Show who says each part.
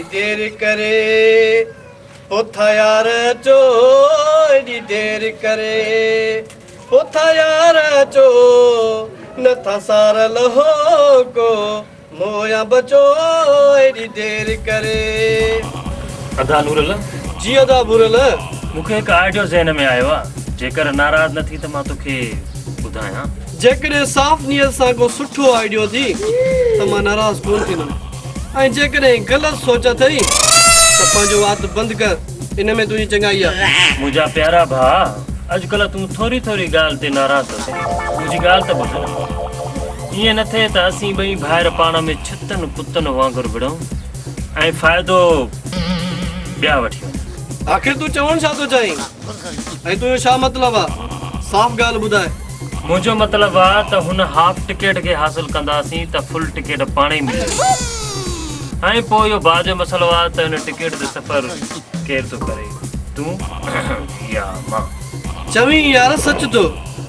Speaker 1: एडी देर करे उथा यार चो एडी देर करे उथा यार चो नथा सारल हो को मोया बचो एडी देर करे
Speaker 2: अदा नूरल
Speaker 1: जी अदा बुरल
Speaker 2: मूंखे हिकु आइडियो ज़हन में आयो आहे जेकर नाराज़ न थी त मां तोखे ॿुधायां
Speaker 1: जेकॾहिं साफ़ नियत सां को सुठो आइडियो थी त मां नाराज़ कोन थींदुमि ऐं जेकॾहिं ग़लति सोच अथई त पंहिंजो वात बंदि कर इन में तुंहिंजी चङाई आहे
Speaker 2: मुंहिंजा प्यारा भाउ अॼुकल्ह तूं थोरी थोरी ॻाल्हि ते नाराज़ थो थिए मुंहिंजी ॻाल्हि त ॿुध ईअं न थिए त असीं ॿई भाइर पाण में छितनि कुतनि वांगुरु विढ़ूं ऐं फ़ाइदो ॿिया वठी वञूं
Speaker 1: आख़िर तूं चवणु छा थो चाहीं ऐं तुंहिंजो छा मतिलबु आहे साफ़ ॻाल्हि ॿुधाए
Speaker 2: मुंहिंजो मतिलबु आहे त हुन हाफ टिकेट खे हासिल कंदासीं त फुल टिकेट पाण ई मिलंदी ऐं पोइ इहो भाउ जो मसइलो आहे त हिन टिकेट ते सफ़र केरु थो करे तूं या मां
Speaker 1: चवीं यार सच थो